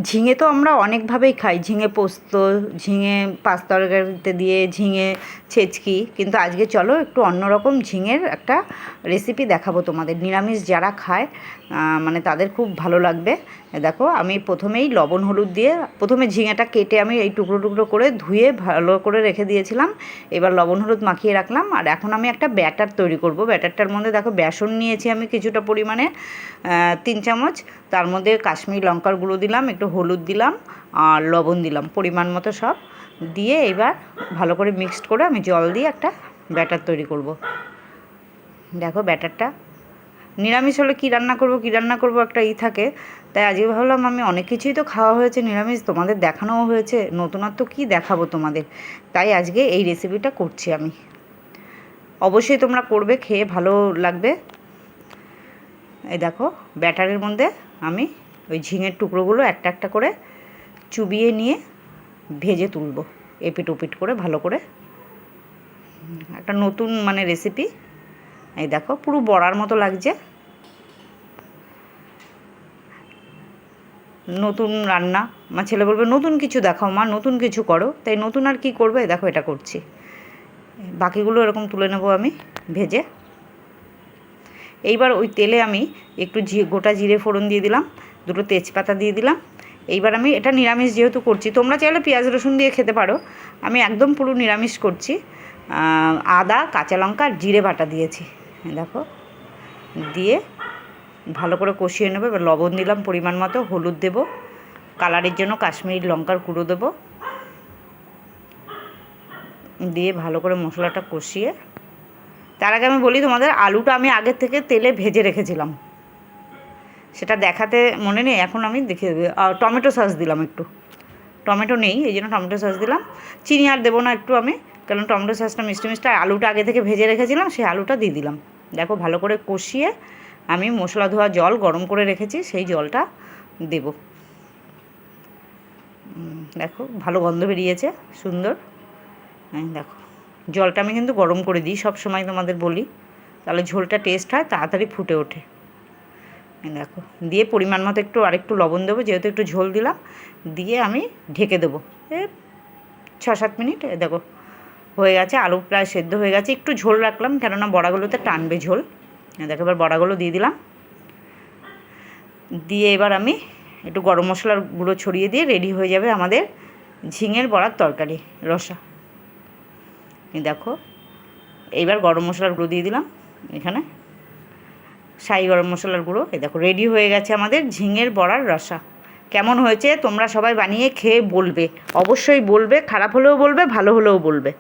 ঝিঙে তো আমরা অনেকভাবেই খাই, ঝিঙে পোস্ত, ঝিঙে পাঁচ তরকারিতে দিয়ে, ঝিঙে ছেচকি, কিন্তু আজকে চলো একটু অন্যরকম ঝিঙের একটা রেসিপি দেখাবো তোমাদের। নিরামিষ যারা খায় মানে তাদের খুব ভালো লাগবে। দেখো আমি প্রথমেই লবণ হলুদ দিয়ে প্রথমে ঝিঙেটা কেটে আমি এই টুকরো টুকরো করে ধুয়ে ভালো করে রেখে দিয়েছিলাম। এবার লবণ হলুদ মাখিয়ে রাখলাম। আর এখন আমি একটা ব্যাটার তৈরি করব। ব্যাটারটার মধ্যে দেখো বেসন নিয়েছি আমি কিছুটা পরিমাণে, 3 চামচ। তার মধ্যে কাশ্মীরি লঙ্কার গুঁড়ো দিলাম, একটু হলুদ দিলাম আর লবণ দিলাম পরিমাণ মতো সব দিয়ে। এবার ভালো করে মিক্সড করে আমি জল দিয়ে একটা ব্যাটার তৈরি করব। দেখো ব্যাটারটা, নিরামিষ হলে কী রান্না করব একটা থাকে, তাই আজকে ভাবলাম আমি অনেক কিছুই তো খাওয়া হয়েছে নিরামিষ, তোমাদের দেখানোও হয়েছে, নতুনত্ব কী দেখাবো তোমাদের, তাই আজকে এই রেসিপিটা করছি আমি। অবশ্যই তোমরা করবে, খেয়ে ভালো লাগবে। এই দেখো ব্যাটারের মধ্যে আমি ওই ঝিঙের টুকরোগুলো একটা একটা করে চুবিয়ে নিয়ে ভেজে তুলব, এপিট ওপিট করে ভালো করে। একটা নতুন মানে রেসিপি। এই দেখো পুরো বড়ার মতো লাগছে, নতুন রান্না। আমার ছেলে বলবে নতুন কিছু দেখাও মা, নতুন কিছু করো, তাই নতুন আর কি করবে, দেখো এটা করছি। বাকিগুলো এরকম তুলে নেব আমি ভেজে। এইবার ওই তেলে আমি একটু গোটা জিরে ফোড়ন দিয়ে দিলাম, দুটো তেজপাতা দিয়ে দিলাম। এইবার আমি এটা নিরামিষ যেহেতু করছি, তোমরা চাইলে পেঁয়াজ রসুন দিয়ে খেতে পারো, আমি একদম পুরো নিরামিষ করছি। আদা, কাঁচা লঙ্কা আর জিরে বাটা দিয়েছি, দেখো দিয়ে ভালো করে কষিয়ে নেবো। এবার লবণ দিলাম পরিমাণ মতো, হলুদ দেবো, কালারের জন্য কাশ্মীরি লঙ্কার গুঁড়ো দেবো, দিয়ে ভালো করে মশলাটা কষিয়ে। তার আগে আমি বলি তোমাদের, আলুটা আমি আগের থেকে তেলে ভেজে রেখেছিলাম, সেটা দেখাতে মনে নেই, এখন আমি দেখিয়ে দেবো। টমেটো সস দিলাম একটু, টমেটো নেই এই জন্য টমেটো সস দিলাম। চিনি আর দেবো না একটু আমি, কারণ টমেটো সসটা মিষ্টি মিষ্টি। আলুটা আগে থেকে ভেজে রেখেছিলাম, সেই আলুটা দিয়ে দিলাম। দেখো ভালো করে কষিয়ে আমি মশলা ধোয়া জল গরম করে রেখেছি, সেই জলটা দেব। দেখো ভালো গন্ধ বেরিয়েছে, সুন্দর। দেখো জলটা আমি কিন্তু গরম করে দিই সব সময়, তোমাদের বলি, তাহলে ঝোলটা টেস্ট হয়, তাড়াতাড়ি ফুটে ওঠে। দেখো দিয়ে পরিমাণ মতো একটু আরেকটু লবণ দেবো, যেহেতু একটু ঝোল দিলাম, দিয়ে আমি ঢেকে দেবো 6-7 মিনিট। দেখো হয়ে গেছে, আলু প্রায় সেদ্ধ হয়ে গেছে, একটু ঝোল রাখলাম কেননা বড়াগুলোতে টানবে ঝোল। দেখো এবার বড়াগুলো দিয়ে দিলাম, দিয়ে এবার আমি একটু গরম মশলার গুঁড়ো ছড়িয়ে দিয়ে রেডি হয়ে যাবে আমাদের ঝিঙের বড়ার তরকারি রসা। দেখো এইবার গরম মশলার গুঁড়ো দিয়ে দিলাম এখানে, শাহি গরম মশলার গুঁড়ো। এই দেখো রেডি হয়ে গেছে আমাদের ঝিঙের বড়ার রসা। কেমন হয়েছে তোমরা সবাই বানিয়ে খেয়ে বলবে, অবশ্যই বলবে, খারাপ হলেও বলবে, ভালো হলেও বলবে।